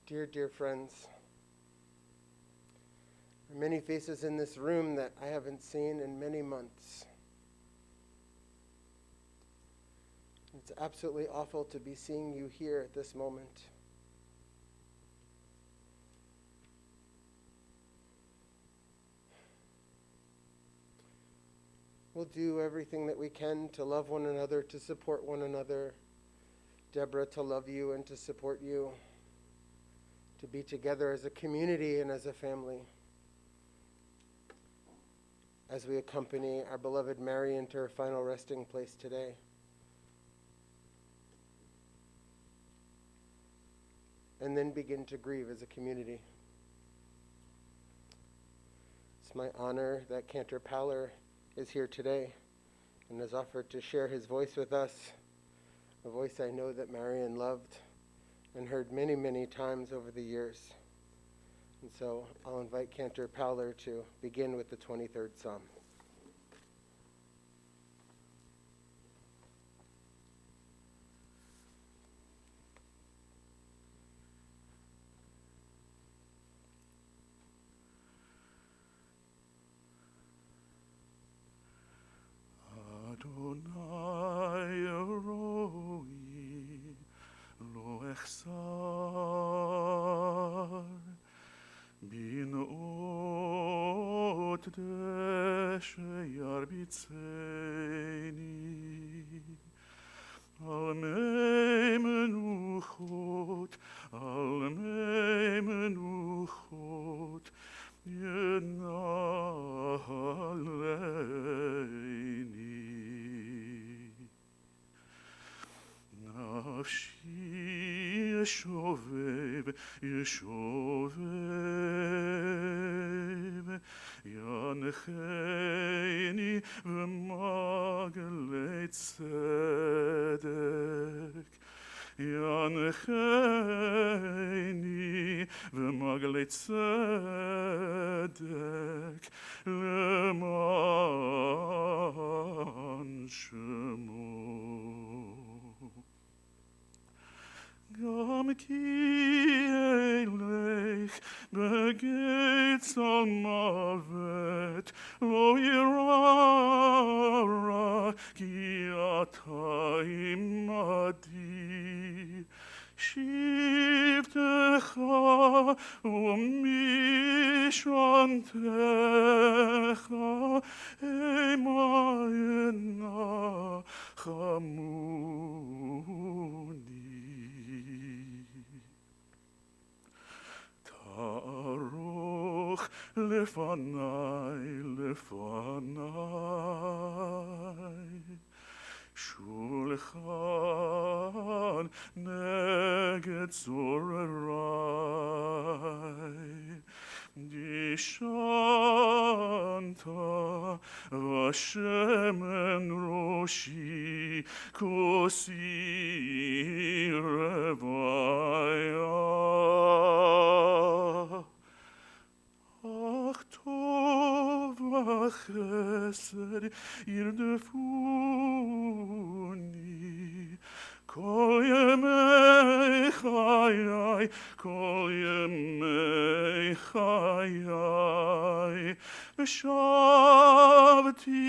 Dear, dear friends, there are many faces in this room that I haven't seen in many months. It's absolutely awful to be seeing you here at this moment. We'll do everything that we can to love one another, to support one another. Deborah, to love you and to support you, to be together as a community and as a family. As we accompany our beloved Marion to her final resting place today. And then begin to grieve as a community. It's my honor that Cantor Paller is here today and has offered to share his voice with us, a voice I know that Marion loved and heard many, many times over the years. And so I'll invite Cantor Paller to begin with the 23rd Psalm. Adonai roi lo echsar bin ot deshe yarbitzeni al mei menuchot yenaleini nafshi yeshovev yancheini v'maglei tzedek yancheini v'maglei tzedek leman shemo Gam ki elech begitz al mavet lo yirara ki ata imadi shivtecha u'mishrantecha emayena chamuni Taruch lefanai Shulchan neged zorerai Dishanta vashemen roshi kosi revaya Ach tov v'chesed yirdefuni Kol yemei chayai V'shavti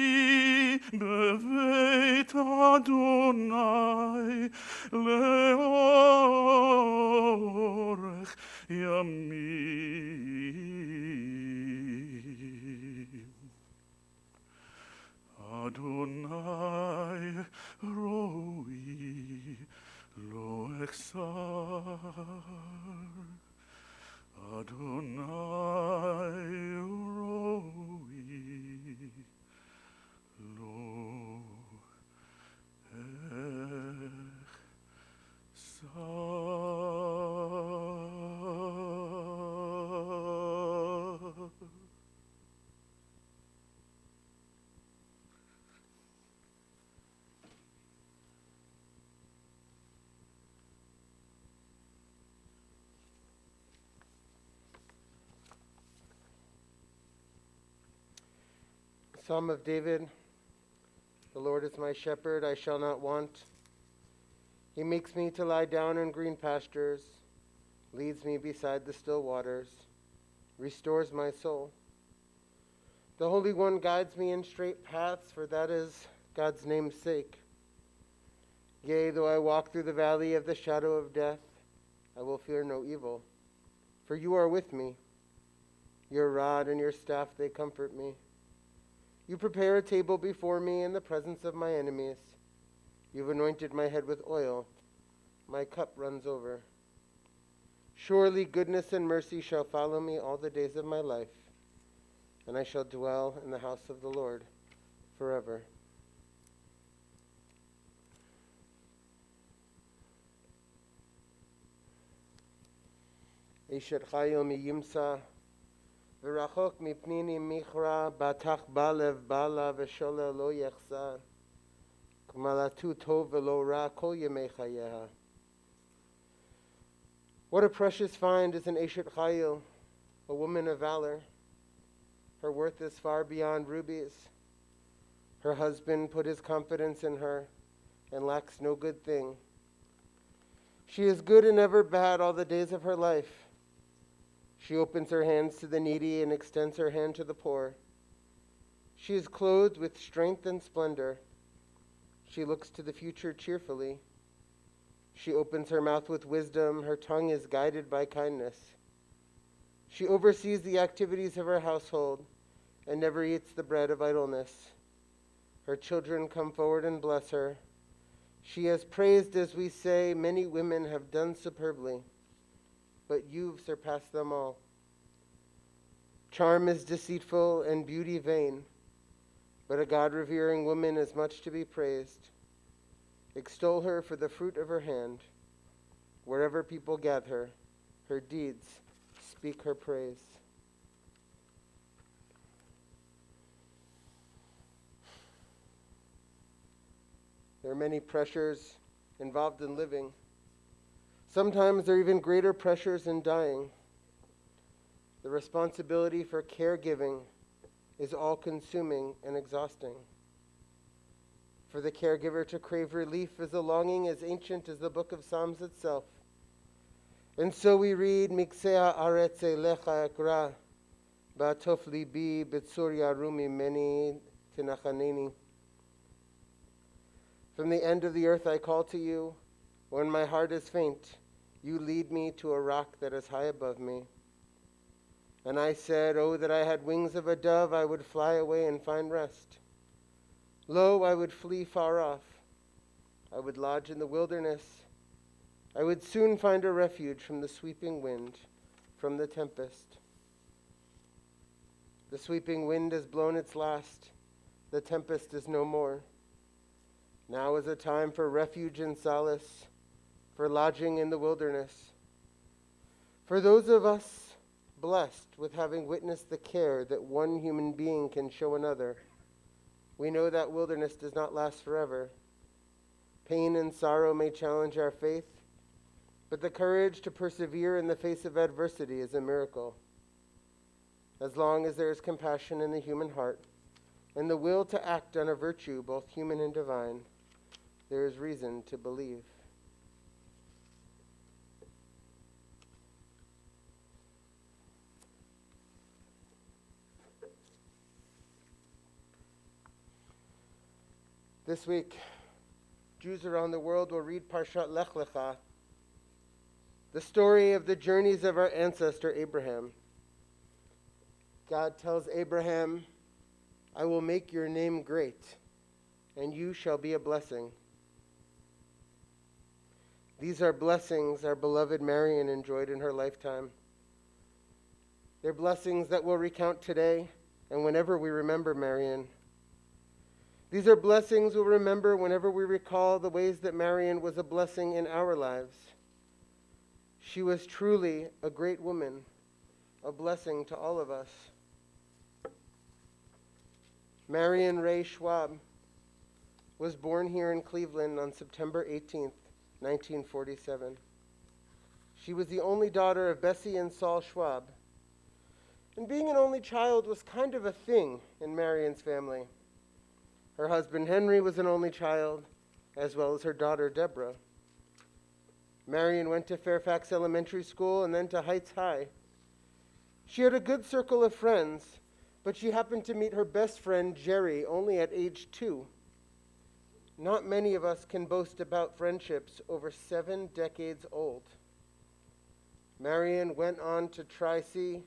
beveit Adonai leorech yamim Adonai roi lo echsar Adonai roi lo echsar Psalm of David. The Lord is my shepherd, I shall not want. He makes me to lie down in green pastures. leads me beside the still waters, restores my soul. The Holy One guides me in straight paths, for that is God's name's sake. Yea, though I walk through the valley of the shadow of death, I will fear no evil, for you are with me. Your rod and your staff, they comfort me. You prepare a table before me in the presence of my enemies. You've anointed my head with oil. My cup runs over. Surely goodness and mercy shall follow me all the days of my life, and I shall dwell in the house of the Lord forever. Eshet Chayil mi Yimsa, v'rachok mipnini michra, batach balev bala v'shola lo yechza, k'malatu tov v'lo ra kol yemei chayeha. What a precious find is an Eshet Chayil, a woman of valor. Her worth is far beyond rubies. Her husband put his confidence in her and lacks no good thing. She is good and never bad all the days of her life. She opens her hands to the needy and extends her hand to the poor. She is clothed with strength and splendor. She looks to the future cheerfully. She opens her mouth with wisdom. Her tongue is guided by kindness. She oversees the activities of her household and never eats the bread of idleness. Her children come forward and bless her. She has praised, as we say, many women have done superbly, but you've surpassed them all. Charm is deceitful and beauty vain, but a God-revering woman is much to be praised. Extol her for the fruit of her hand. Wherever people gather, her deeds speak her praise. There are many pressures involved in living. Sometimes there are even greater pressures in dying. The responsibility for caregiving is all-consuming and exhausting. For the caregiver to crave relief is a longing as ancient as the book of Psalms itself. And so we read, Miksea aretz elecha ekra, ba'atof libi b'tzur yarumi meni tinachaneni. From the end of the earth I call to you. When my heart is faint, you lead me to a rock that is high above me. And I said, oh, that I had wings of a dove, I would fly away and find rest. Lo, I would flee far off. I would lodge in the wilderness. I would soon find a refuge from the sweeping wind, from the tempest. The sweeping wind has blown its last. The tempest is no more. Now is a time for refuge and solace, for lodging in the wilderness. For those of us blessed with having witnessed the care that one human being can show another, we know that wilderness does not last forever. Pain and sorrow may challenge our faith, but the courage to persevere in the face of adversity is a miracle. As long as there is compassion in the human heart and the will to act on a virtue both human and divine, there is reason to believe. This week, Jews around the world will read Parshat Lech Lecha, the story of the journeys of our ancestor Abraham. God tells Abraham, I will make your name great, and you shall be a blessing. These are blessings our beloved Marion enjoyed in her lifetime. They're blessings that we'll recount today and whenever we remember Marion. These are blessings we'll remember whenever we recall the ways that Marion was a blessing in our lives. She was truly a great woman, a blessing to all of us. Marion Ray Schwab was born here in Cleveland on September 18th, 1947. She was the only daughter of Bessie and Saul Schwab. And being an only child was kind of a thing in Marion's family. Her husband Henry was an only child, as well as her daughter Deborah. Marion went to Fairfax Elementary School and then to Heights High. She had a good circle of friends, but she happened to meet her best friend, Jerry, only at age 2. Not many of us can boast about friendships over 7 decades old. Marion went on to Tri-C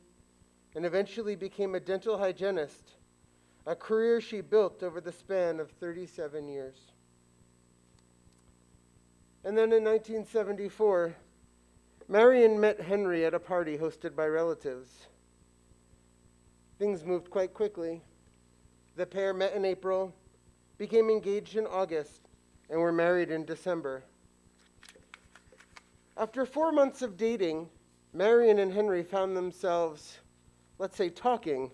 and eventually became a dental hygienist, a career she built over the span of 37 years. And then in 1974, Marion met Henry at a party hosted by relatives. Things moved quite quickly. The pair met in April, became engaged in August, and were married in December. After 4 months of dating, Marion and Henry found themselves, let's say, talking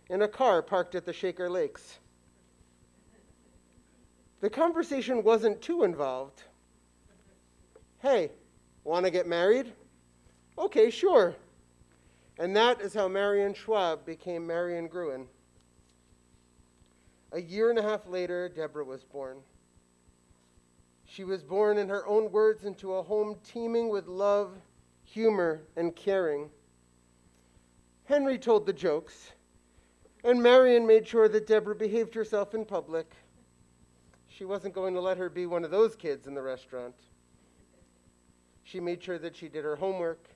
in a car parked at the Shaker Lakes. The conversation wasn't too involved. Hey, want to get married? Okay, sure. And that is how Marion Schwab became Marion Gruen. A year and a half later, Deborah was born. She was born, in her own words, into a home teeming with love, humor, and caring. Henry told the jokes, and Marion made sure that Deborah behaved herself in public. She wasn't going to let her be one of those kids in the restaurant. She made sure that she did her homework.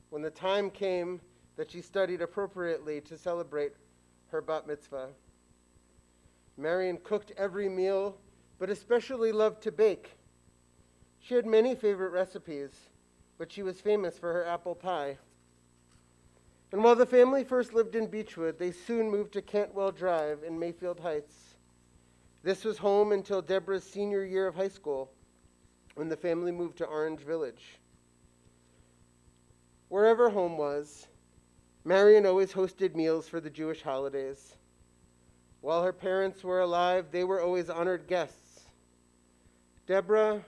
When the time came, that she studied appropriately to celebrate her bat mitzvah. Marion cooked every meal, but especially loved to bake. She had many favorite recipes, but she was famous for her apple pie. And while the family first lived in Beechwood, they soon moved to Cantwell Drive in Mayfield Heights. This was home until Deborah's senior year of high school, when the family moved to Orange Village. Wherever home was, Marion always hosted meals for the Jewish holidays. While her parents were alive, they were always honored guests. Deborah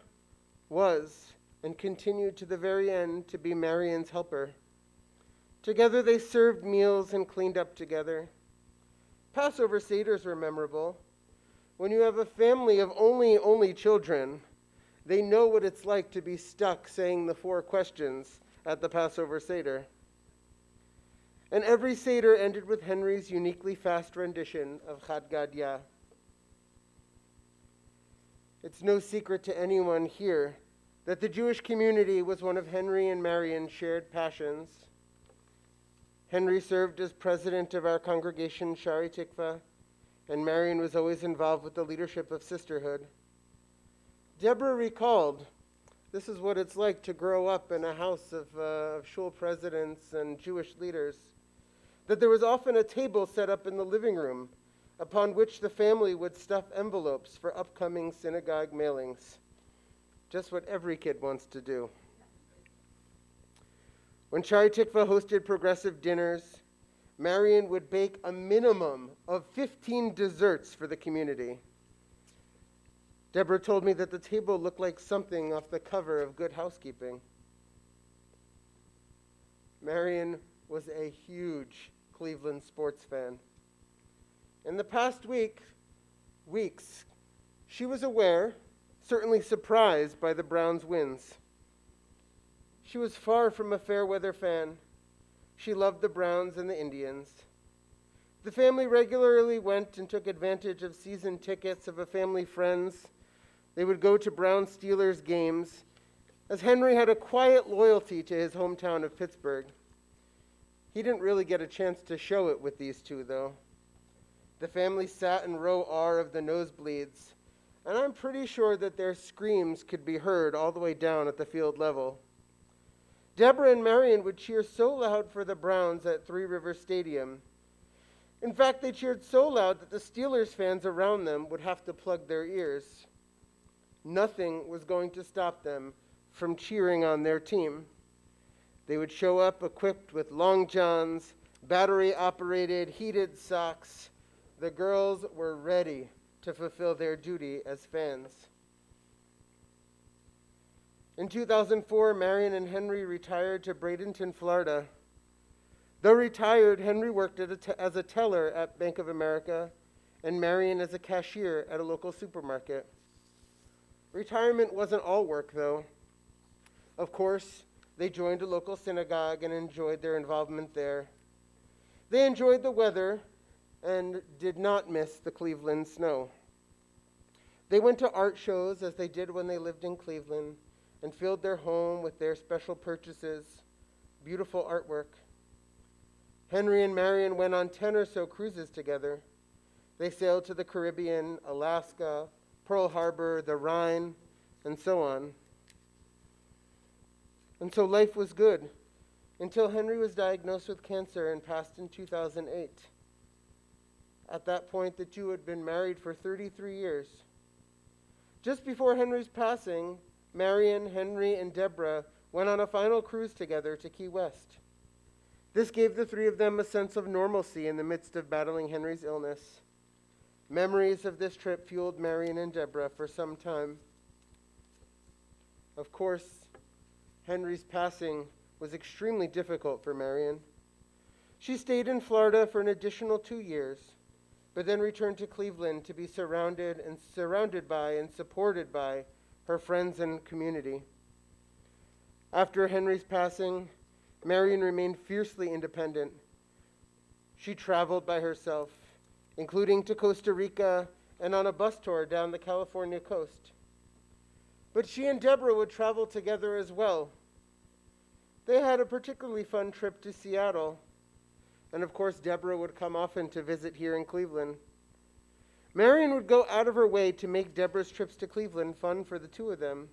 was, and continued to the very end, to be Marion's helper. Together they served meals and cleaned up together. Passover Seders were memorable. When you have a family of only children, they know what it's like to be stuck saying the 4 questions at the Passover Seder. And every Seder ended with Henry's uniquely fast rendition of Chad Gadya. It's no secret to anyone here that the Jewish community was one of Henry and Marion's shared passions. Henry served as president of our congregation, Shari Tikva, and Marion was always involved with the leadership of sisterhood. Deborah recalled, this is what it's like to grow up in a house of shul presidents and Jewish leaders, that there was often a table set up in the living room upon which the family would stuff envelopes for upcoming synagogue mailings. Just what every kid wants to do. When Shari Tikva hosted progressive dinners, Marion would bake a minimum of 15 desserts for the community. Deborah told me that the table looked like something off the cover of Good Housekeeping. Marion was a huge Cleveland sports fan. In the past weeks, she was aware, certainly surprised by the Browns' wins. She was far from a fair weather fan. She loved the Browns and the Indians. The family regularly went and took advantage of season tickets of a family friends. They would go to Browns-Steelers games, as Henry had a quiet loyalty to his hometown of Pittsburgh. He didn't really get a chance to show it with these two, though. The family sat in row R of the nosebleeds, and I'm pretty sure that their screams could be heard all the way down at the field level. Deborah and Marion would cheer so loud for the Browns at Three Rivers Stadium. In fact, they cheered so loud that the Steelers fans around them would have to plug their ears. Nothing was going to stop them from cheering on their team. They would show up equipped with long johns, battery-operated, heated socks. The girls were ready to fulfill their duty as fans. In 2004, Marion and Henry retired to Bradenton, Florida. Though retired, Henry worked as a teller at Bank of America and Marion as a cashier at a local supermarket. Retirement wasn't all work, though. Of course, they joined a local synagogue and enjoyed their involvement there. They enjoyed the weather and did not miss the Cleveland snow. They went to art shows as they did when they lived in Cleveland and filled their home with their special purchases, beautiful artwork. Henry and Marion went on 10 or so cruises together. They sailed to the Caribbean, Alaska, Pearl Harbor, the Rhine, and so on. And so life was good until Henry was diagnosed with cancer and passed in 2008. At that point, the two had been married for 33 years. Just before Henry's passing, Marion, Henry, and Deborah went on a final cruise together to Key West. This gave the three of them a sense of normalcy in the midst of battling Henry's illness. Memories of this trip fueled Marion and Deborah for some time. Of course, Henry's passing was extremely difficult for Marion. She stayed in Florida for an additional 2 years, but then returned to Cleveland to be surrounded by and supported by her friends and community. After Henry's passing, Marion remained fiercely independent. She traveled by herself, including to Costa Rica and on a bus tour down the California coast. But she and Deborah would travel together as well. They had a particularly fun trip to Seattle, and of course Deborah would come often to visit here in Cleveland. Marion would go out of her way to make Deborah's trips to Cleveland fun for the two of them.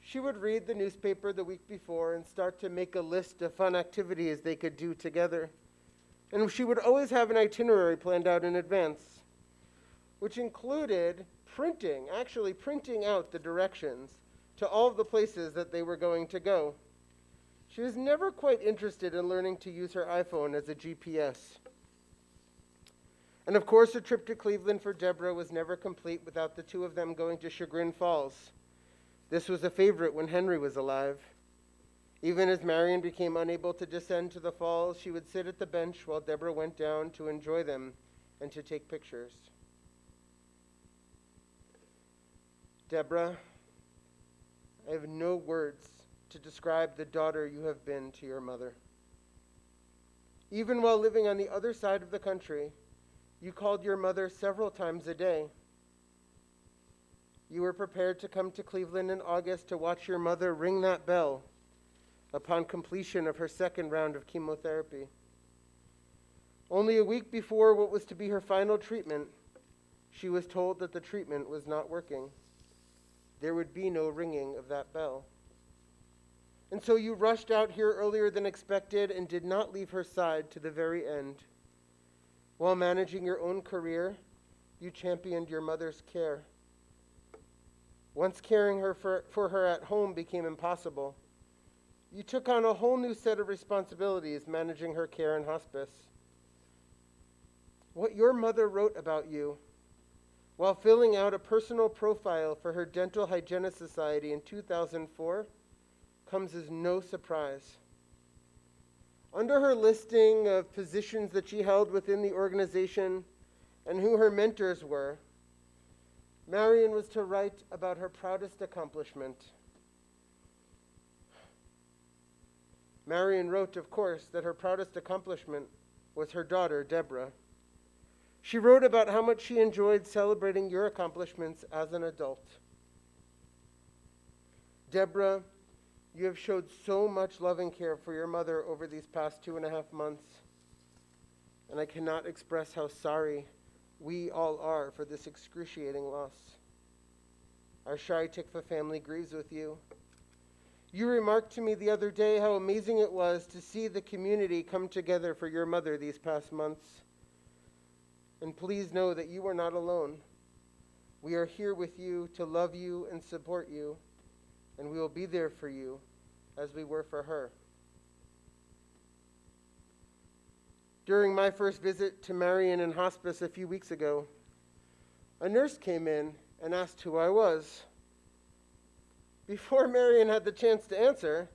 She would read the newspaper the week before and start to make a list of fun activities they could do together. And she would always have an itinerary planned out in advance, which included printing out the directions to all of the places that they were going to go. She was never quite interested in learning to use her iPhone as a GPS. And of course, a trip to Cleveland for Deborah was never complete without the two of them going to Chagrin Falls. This was a favorite when Henry was alive. Even as Marion became unable to descend to the falls, she would sit at the bench while Deborah went down to enjoy them and to take pictures. Deborah, I have no words to describe the daughter you have been to your mother. Even while living on the other side of the country, you called your mother several times a day. You were prepared to come to Cleveland in August to watch your mother ring that bell upon completion of her second round of chemotherapy. Only a week before what was to be her final treatment, she was told that the treatment was not working. There would be no ringing of that bell. And so you rushed out here earlier than expected and did not leave her side to the very end. While managing your own career, you championed your mother's care. Once caring for her at home became impossible, you took on a whole new set of responsibilities managing her care in hospice. What your mother wrote about you while filling out a personal profile for her Dental Hygienist Society in 2004 comes as no surprise. Under her listing of positions that she held within the organization and who her mentors were, Marion was to write about her proudest accomplishment. Marion wrote, of course, that her proudest accomplishment was her daughter, Deborah. She wrote about how much she enjoyed celebrating your accomplishments as an adult. Deborah, you have showed so much love and care for your mother over these past 2.5 months, and I cannot express how sorry we all are for this excruciating loss. Our Shai Tikva family grieves with you. You remarked to me the other day how amazing it was to see the community come together for your mother these past months. And please know that you are not alone. We are here with you to love you and support you, and we will be there for you as we were for her. During my first visit to Marion in hospice a few weeks ago, a nurse came in and asked who I was. Before Marion had the chance to answer,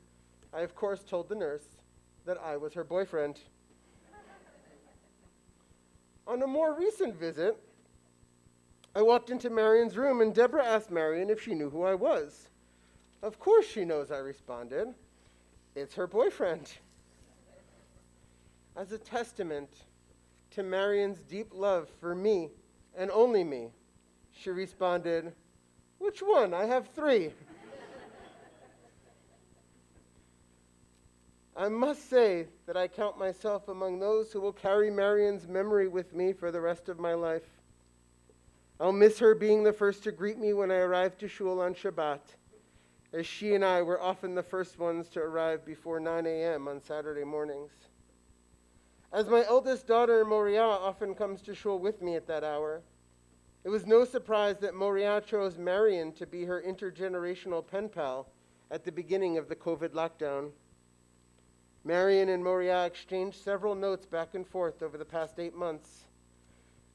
I of course told the nurse that I was her boyfriend. On a more recent visit, I walked into Marion's room and Deborah asked Marion if she knew who I was. Of course she knows, I responded. It's her boyfriend. As a testament to Marion's deep love for me and only me, she responded, which one? I have 3. I must say that I count myself among those who will carry Marion's memory with me for the rest of my life. I'll miss her being the first to greet me when I arrived to shul on Shabbat, as she and I were often the first ones to arrive before 9 a.m. on Saturday mornings. As my eldest daughter, Moriah, often comes to shul with me at that hour, it was no surprise that Moriah chose Marion to be her intergenerational pen pal at the beginning of the COVID lockdown. Marion and Moriah exchanged several notes back and forth over the past 8 months.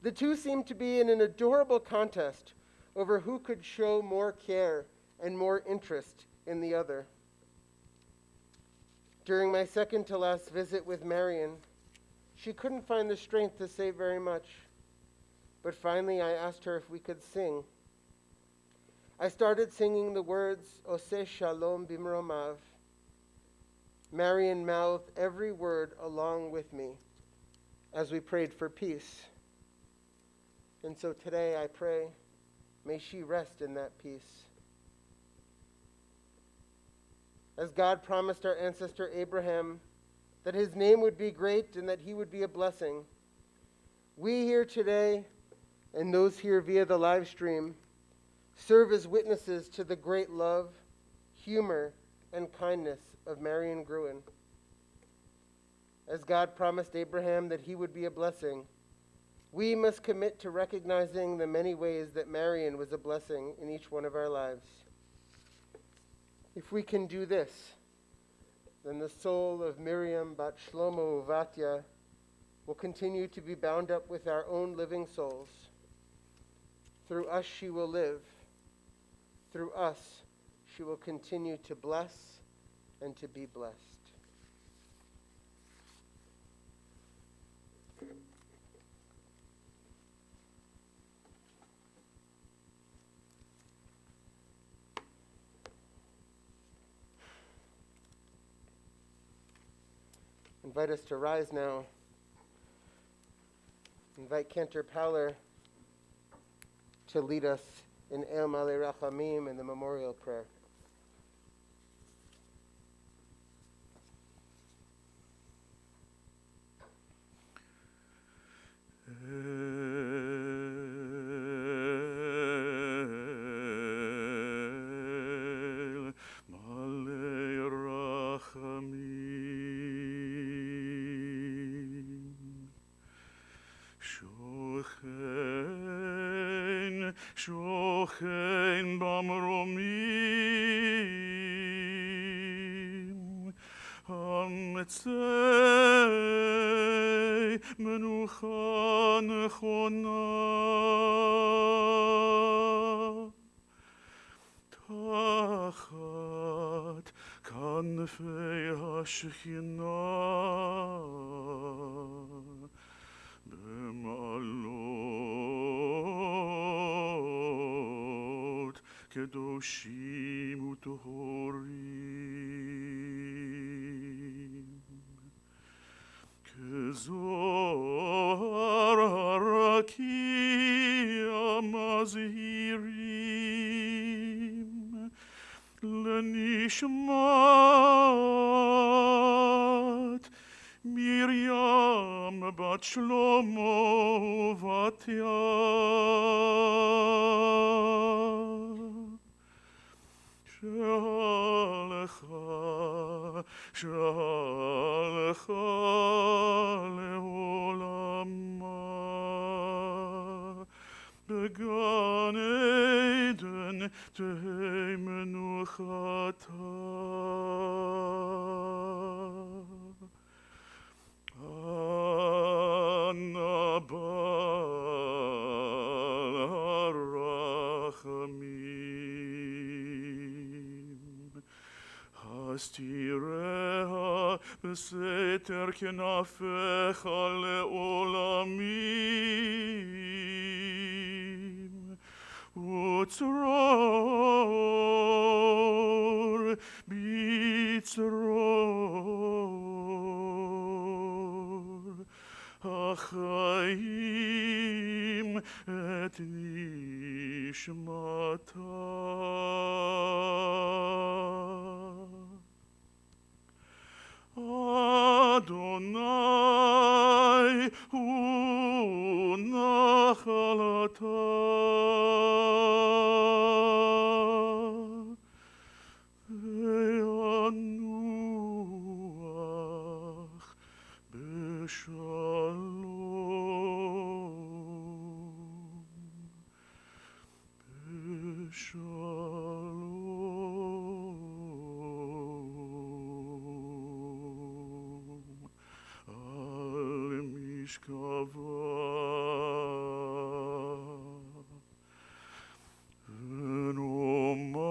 The two seemed to be in an adorable contest over who could show more care and more interest in the other. During my second to last visit with Marion, she couldn't find the strength to say very much, but finally I asked her if we could sing. I started singing the words, Oseh Shalom Bimromav. Marion mouthed every word along with me as we prayed for peace. And so today I pray, may she rest in that peace. As God promised our ancestor Abraham that his name would be great and that he would be a blessing, we here today, and those here via the live stream, serve as witnesses to the great love, humor, and kindness of Marion Gruen. As God promised Abraham that he would be a blessing, we must commit to recognizing the many ways that Marion was a blessing in each one of our lives. If we can do this, then the soul of Miriam Bat Shlomo Uvatya will continue to be bound up with our own living souls. Through us she will live. Through us she will continue to bless and to be blessed. Invite us to rise now. Invite Cantor Powler to lead us in El Malei Rachamim in the memorial prayer. שוכן במרומים, המצא מנוחה נכונה, תחת כנפי השכינה, במעלות קדושים וטהורים, כזוהר הרקיע מזהירים לנשמת מרים בת שלמה ובתיה, שהלכה לעולמה, בגן עדן תהי מנוחתה. אנא בעל הרחמים, הסתיריה בסתר כנפיך לעולמים, וצרור החיים את נשמתה. אדוני הוא נחלתה, וינוח בשלום, בשלום. על משכבה ונאמר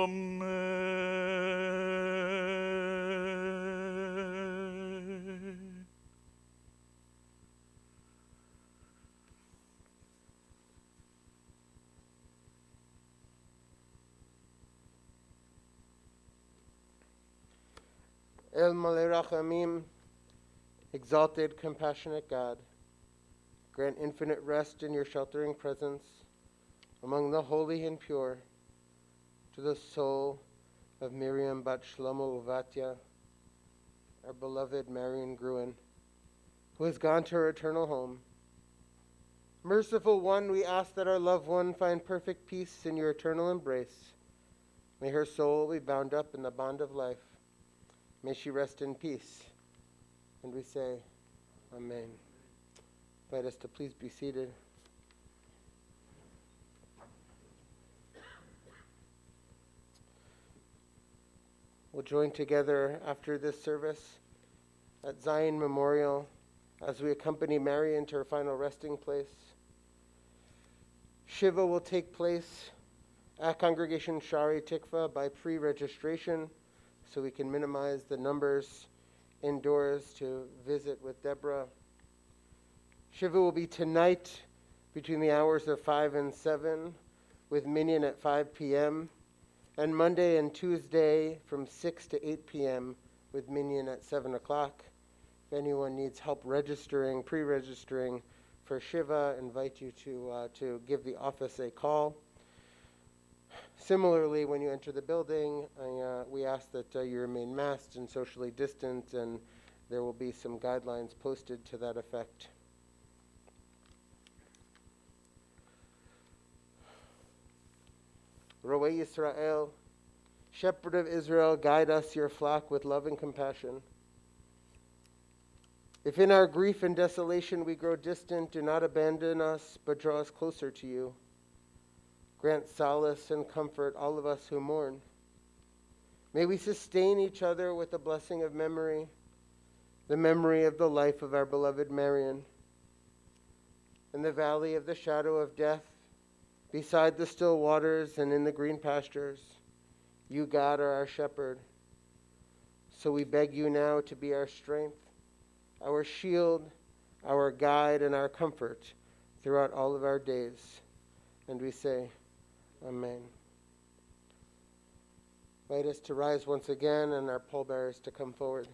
אמן. El Malei Rachamim, exalted, compassionate God, grant infinite rest in your sheltering presence among the holy and pure to the soul of Miriam bat Shlomo Uvatya, our beloved Marion Gruen, who has gone to her eternal home. Merciful One, we ask that our loved one find perfect peace in your eternal embrace. May her soul be bound up in the bond of life. May she rest in peace. And we say, Amen. Invite us to please be seated. We'll join together after this service at Zion Memorial as we accompany Marion to her final resting place. Shiva will take place at Congregation Shari Tikva by pre-registration, so we can minimize the numbers indoors to visit with Deborah. Shiva will be tonight between the hours of 5 and 7 with Minyan at 5 p.m. and Monday and Tuesday from 6 to 8 p.m. with Minyan at 7 o'clock. If anyone needs help registering, pre-registering for Shiva, I invite you to give the office a call. Similarly, when you enter the building, we ask that you remain masked and socially distant, and there will be some guidelines posted to that effect. Roe Yisrael, Shepherd of Israel, guide us, your flock, with love and compassion. If in our grief and desolation we grow distant, do not abandon us, but draw us closer to you. Grant solace and comfort all of us who mourn. May we sustain each other with the blessing of memory, the memory of the life of our beloved Marion. In the valley of the shadow of death, beside the still waters and in the green pastures, you, God, are our shepherd. So we beg you now to be our strength, our shield, our guide, and our comfort throughout all of our days. And we say, Amen. Invite us to rise once again and our pallbearers to come forward.